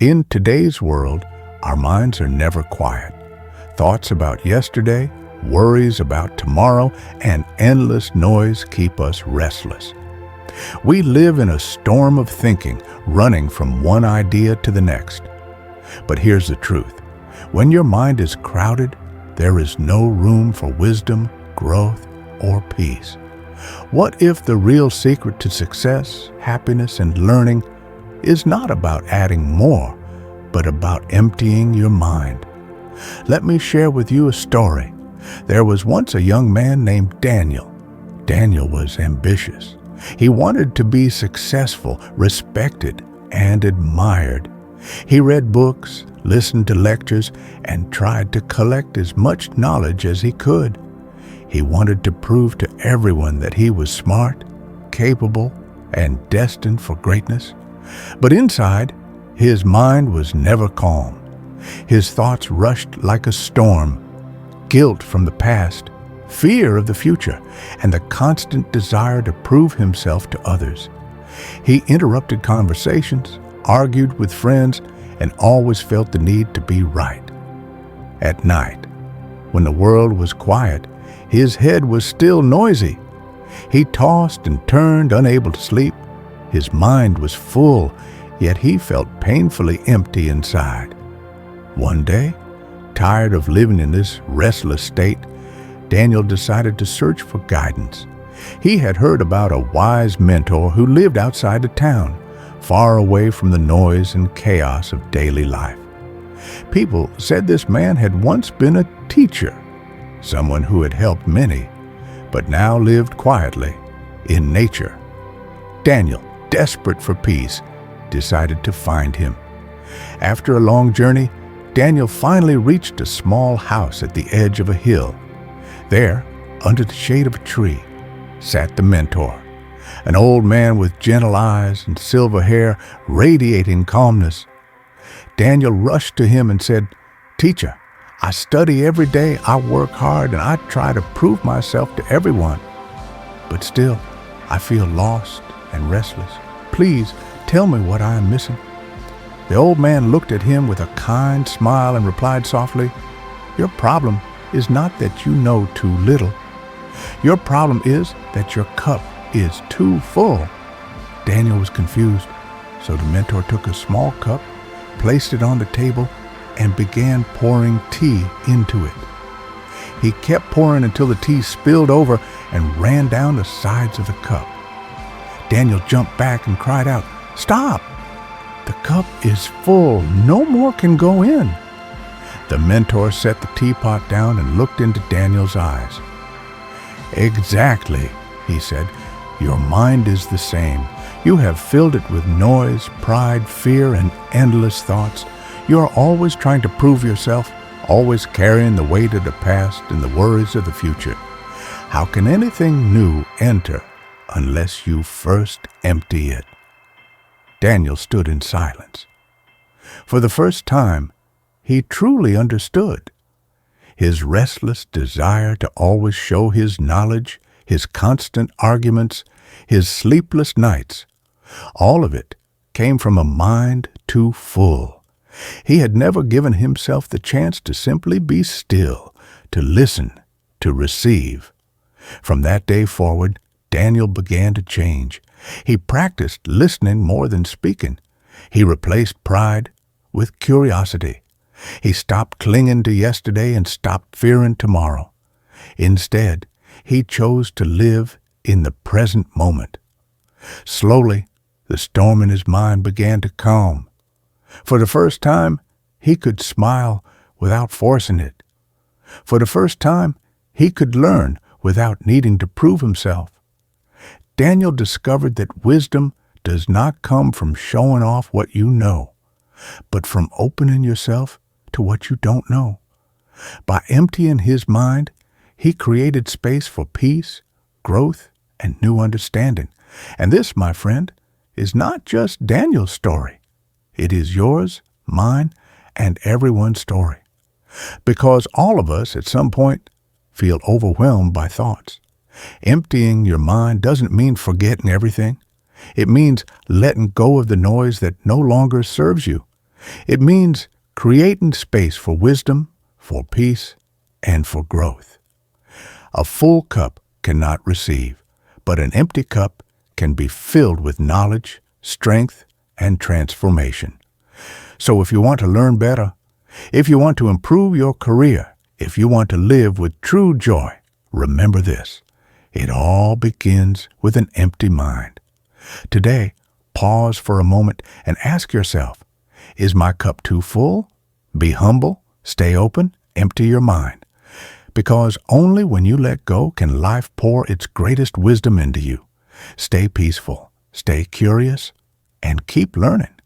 In today's world, our minds are never quiet. Thoughts about yesterday, worries about tomorrow, and endless noise keep us restless. We live in a storm of thinking, running from one idea to the next. But here's the truth. When your mind is crowded, there is no room for wisdom, growth, or peace. What if the real secret to success, happiness, and learning is not about adding more, but about emptying your mind? Let me share with you a story. There was once a young man named Daniel. Daniel was ambitious. He wanted to be successful, respected, and admired. He read books, listened to lectures, and tried to collect as much knowledge as he could. He wanted to prove to everyone that he was smart, capable, and destined for greatness. But inside, his mind was never calm. His thoughts rushed like a storm. Guilt from the past, fear of the future, and the constant desire to prove himself to others. He interrupted conversations, argued with friends, and always felt the need to be right. At night, when the world was quiet, his head was still noisy. He tossed and turned, unable to sleep. His mind was full, yet he felt painfully empty inside. One day, tired of living in this restless state, Daniel decided to search for guidance. He had heard about a wise mentor who lived outside of town, far away from the noise and chaos of daily life. People said this man had once been a teacher, someone who had helped many, but now lived quietly in nature. Daniel, desperate for peace, decided to find him. After a long journey, Daniel finally reached a small house at the edge of a hill. There, under the shade of a tree, sat the mentor, an old man with gentle eyes and silver hair radiating calmness. Daniel rushed to him and said, "Teacher, I study every day, I work hard, and I try to prove myself to everyone. But still, I feel lost and restless. Please tell me what I am missing." The old man looked at him with a kind smile and replied softly, "Your problem is not that you know too little. Your problem is that your cup is too full." Daniel was confused, so the mentor took a small cup, placed it on the table, and began pouring tea into it. He kept pouring until the tea spilled over and ran down the sides of the cup. Daniel jumped back and cried out, "Stop! The cup is full. No more can go in." The mentor set the teapot down and looked into Daniel's eyes. "Exactly," he said. "Your mind is the same. You have filled it with noise, pride, fear, and endless thoughts. You are always trying to prove yourself, always carrying the weight of the past and the worries of the future. How can anything new enter unless you first empty it?" Daniel stood in silence. For the first time, he truly understood. His restless desire to always show his knowledge, his constant arguments, his sleepless nights, all of it came from a mind too full. He had never given himself the chance to simply be still, to listen, to receive. From that day forward, Daniel began to change. He practiced listening more than speaking. He replaced pride with curiosity. He stopped clinging to yesterday and stopped fearing tomorrow. Instead, he chose to live in the present moment. Slowly, the storm in his mind began to calm. For the first time, he could smile without forcing it. For the first time, he could learn without needing to prove himself. Daniel discovered that wisdom does not come from showing off what you know, but from opening yourself to what you don't know. By emptying his mind, he created space for peace, growth, and new understanding. And this, my friend, is not just Daniel's story. It is yours, mine, and everyone's story. Because all of us, at some point, feel overwhelmed by thoughts. Emptying your mind doesn't mean forgetting everything. It means letting go of the noise that no longer serves you. It means creating space for wisdom, for peace, and for growth. A full cup cannot receive, but an empty cup can be filled with knowledge, strength, and transformation. So if you want to learn better, if you want to improve your career, if you want to live with true joy, remember this: it all begins with an empty mind. Today, pause for a moment and ask yourself, is my cup too full? Be humble, stay open, empty your mind. Because only when you let go can life pour its greatest wisdom into you. Stay peaceful, stay curious, and keep learning.